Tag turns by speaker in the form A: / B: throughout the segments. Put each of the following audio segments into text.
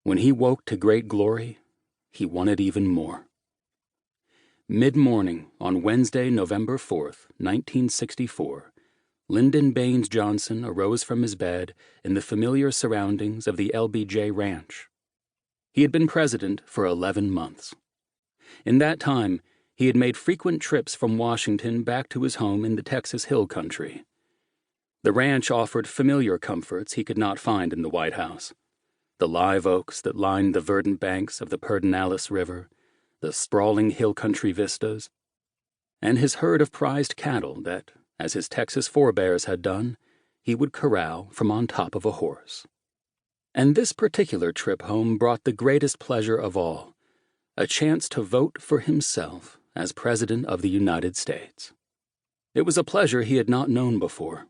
A: When he woke to great glory, he wanted even more. Mid-morning on Wednesday, November 4th, 1964, Lyndon Baines Johnson arose from his bed in the familiar surroundings of the LBJ Ranch. He had been president for 11 months. In that time, he had made frequent trips from Washington back to his home in the Texas Hill Country. The ranch offered familiar comforts he could not find in the White House. The live oaks that lined the verdant banks of the Pedernales River, the sprawling hill country vistas, and his herd of prized cattle that, as his Texas forebears had done, he would corral from on top of a horse. And this particular trip home brought the greatest pleasure of all, a chance to vote for himself as President of the United States. It was a pleasure he had not known before.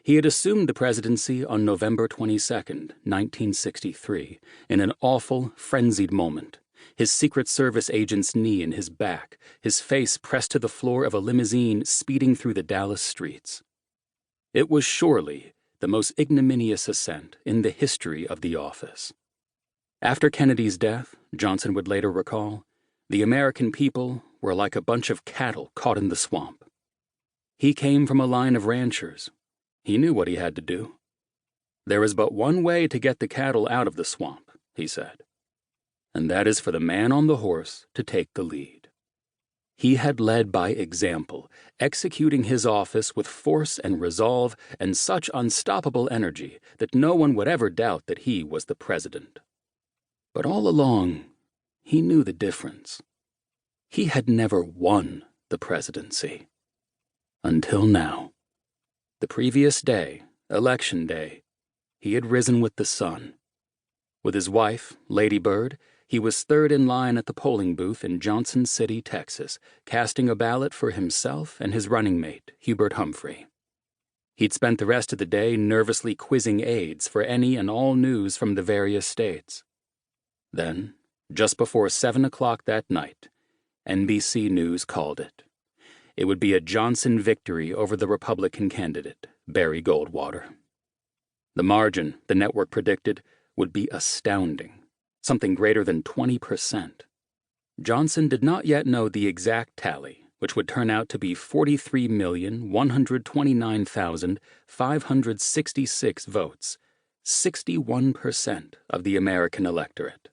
A: He had assumed the presidency on November 22nd, 1963, in an awful, frenzied moment, his Secret Service agent's knee in his back, his face pressed to the floor of a limousine speeding through the Dallas streets. It was surely the most ignominious ascent in the history of the office. After Kennedy's death, Johnson would later recall, the American people were like a bunch of cattle caught in the swamp. He came from a line of ranchers. He knew what he had to do. There is but one way to get the cattle out of the swamp, he said, and that is for the man on the horse to take the lead. He had led by example, executing his office with force and resolve and such unstoppable energy that no one would ever doubt that he was the president. But all along, he knew the difference. He had never won the presidency. Until now. The previous day, Election Day, he had risen with the sun. With his wife, Lady Bird, he was third in line at the polling booth in Johnson City, Texas, casting a ballot for himself and his running mate, Hubert Humphrey. He'd spent the rest of the day nervously quizzing aides for any and all news from the various states. Then, just before 7 o'clock that night, NBC News called it. It would be a Johnson victory over the Republican candidate, Barry Goldwater. The margin, the network predicted, would be astounding, something greater than 20%. Johnson did not yet know the exact tally, which would turn out to be 43,129,566 votes, 61% of the American electorate.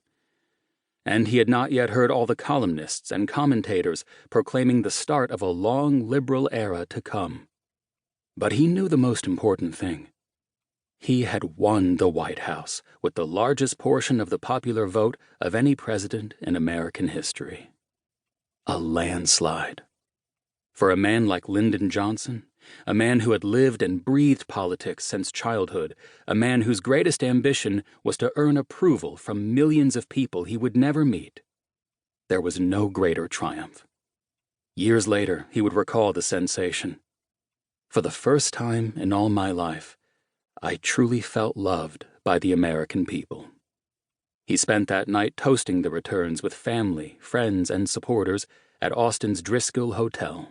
A: And he had not yet heard all the columnists and commentators proclaiming the start of a long liberal era to come. But he knew the most important thing. He had won the White House with the largest portion of the popular vote of any president in American history. A landslide. For a man like Lyndon Johnson, a man who had lived and breathed politics since childhood, a man whose greatest ambition was to earn approval from millions of people he would never meet, there was no greater triumph. Years later, he would recall the sensation. For the first time in all my life, I truly felt loved by the American people. He spent that night toasting the returns with family, friends, and supporters at Austin's Driscoll Hotel.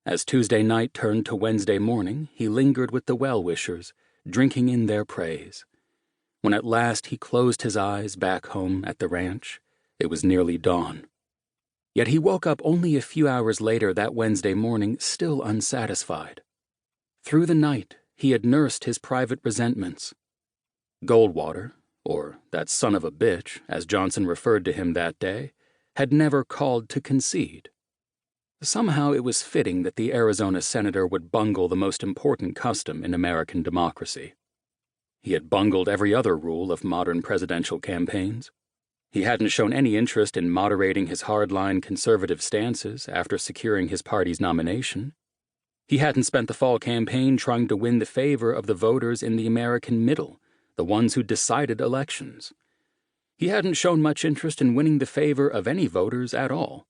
A: As Tuesday night turned to Wednesday morning, he lingered with the well-wishers, drinking in their praise. When at last he closed his eyes back home at the ranch, it was nearly dawn. Yet he woke up only a few hours later that Wednesday morning, still unsatisfied. Through the night, he had nursed his private resentments. Goldwater, or that son of a bitch, as Johnson referred to him that day, had never called to concede. Somehow it was fitting that the Arizona senator would bungle the most important custom in American democracy. He had bungled every other rule of modern presidential campaigns. He hadn't shown any interest in moderating his hardline conservative stances after securing his party's nomination. He hadn't spent the fall campaign trying to win the favor of the voters in the American middle, the ones who decided elections. He hadn't shown much interest in winning the favor of any voters at all.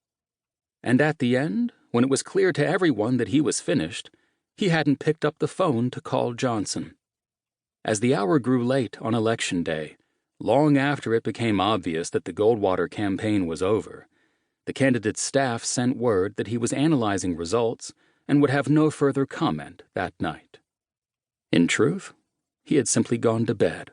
A: And at the end, when it was clear to everyone that he was finished, he hadn't picked up the phone to call Johnson. As the hour grew late on Election Day, long after it became obvious that the Goldwater campaign was over, the candidate's staff sent word that he was analyzing results and would have no further comment that night. In truth, he had simply gone to bed.